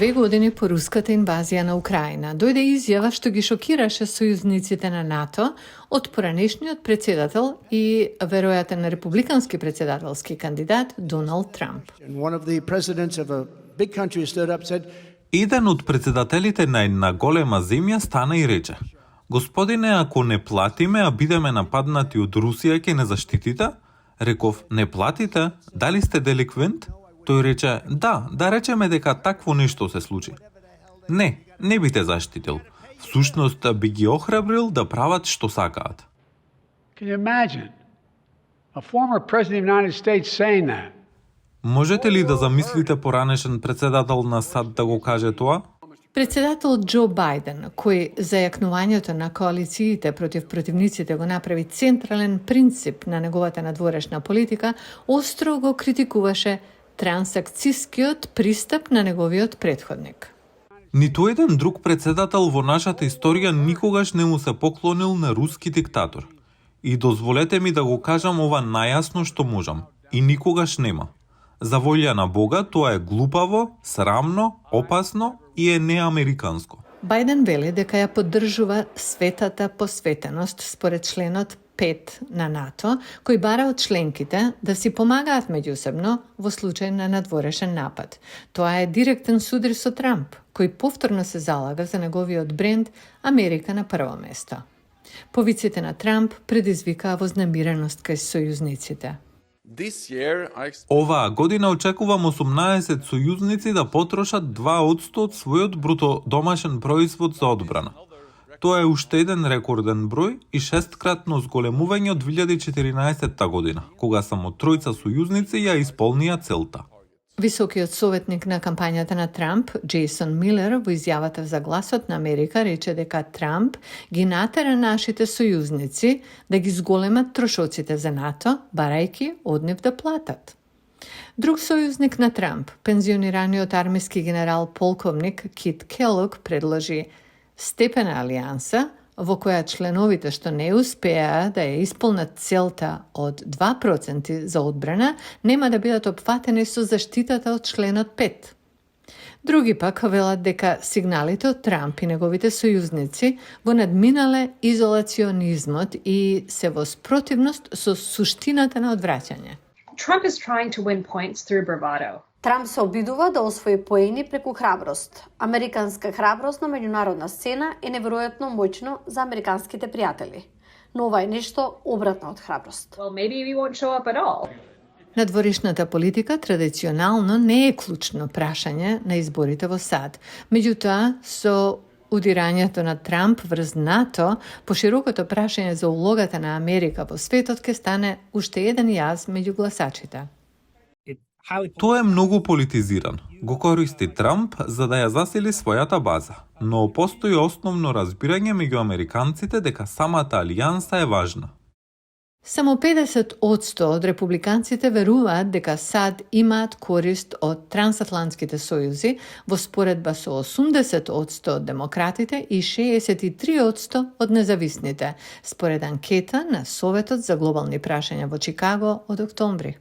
2 години по руската инвазија на Украина, дојде изјава што ги шокираше сојузниците на НАТО од поранешниот председател и веројатен републикански председателски кандидат Доналд Трамп. Еден од председателите на една голема земја стана и рече: "Господине, ако не платиме, а бидеме нападнати од Русија, ќе не заштитите?" Реков: "Не платите? Дали сте деликвент?" Тој рече: да речеме дека такво нешто се случи." Не би те заштитил. Всушност би ги охрабрил да прават што сакаат. Can you imagine a former president of the United States saying that? Можете ли да замислите поранешен председател на САД да го каже тоа? Председател Џо Бајден, кој зајакнувањето на коалициите против противниците го направи централен принцип на неговата надворешна политика, остро го критикуваше трансакцискиот пристап на неговиот претходник. Ниту еден друг председател во нашата историја никогаш не му се поклонил на руски диктатор. И дозволете ми да го кажам ова најасно што можам. И никогаш нема. За волја на Бога, тоа е глупаво, срамно, опасно и е неамериканско. Бајден вели дека ја поддржува светата посветеност според членот 5 на НАТО, кој бара од членките да си помагаат меѓусебно во случај на надворешен напад. Тоа е директен судар со Трамп, кој повторно се залага за неговиот бренд Америка на прво место. Повиците на Трамп предизвикаа вознемиреност кај сојузниците. Оваа година очекувам 18 сојузници да потрошат 2% од својот бруто домашен производ за одбрана. Тоа е уште еден рекорден број и 6-кратно зголемување од 2014 година, кога само 3 сојузници ја исполнија целта. Високиот советник на кампањата на Трамп, Джейсон Милер, во изјавата за Гласот на Америка рече дека Трамп ги натера нашите сојузници да ги зголемат трошоците за НАТО, барајки од нив да платат. Друг сојузник на Трамп, пензионираниот армиски генерал полковник Кит Келог, предложи степена алијанса во која членовите што не успеа да ја исполнат целта од 2% за одбрана, нема да бидат опфатени со заштитата од членот 5. Други пак велат дека сигналите од Трамп и неговите сојузници го надминале изолационизмот и се во спротивност со суштината на одвраќање. Trump is trying to win points through bravado. Трамп се обидува да освои поени преку храброст. Американска храброст на меѓународна сцена е неверојатно моќно за американските пријатели. Но ова е нешто обратно од храброст. Well, maybe we won't show up at all. Надворешната политика традиционално не е клучно прашање на изборите во САД. Меѓутоа, со удирањето на Трамп врз НАТО, поширокото прашање за улогата на Америка во светот ке стане уште еден јаз меѓу гласачите. Тоа е многу политизиран. Го користи Трамп за да ја засили својата база, но постои основно разбирање меѓу американците дека самата алијанса е важна. Само 50% од републиканците веруваат дека САД имаат корист од трансатлантските сојузи, во споредба со 80% од демократите и 63% од независните, според анкета на Советот за глобални прашања во Чикаго од октомври.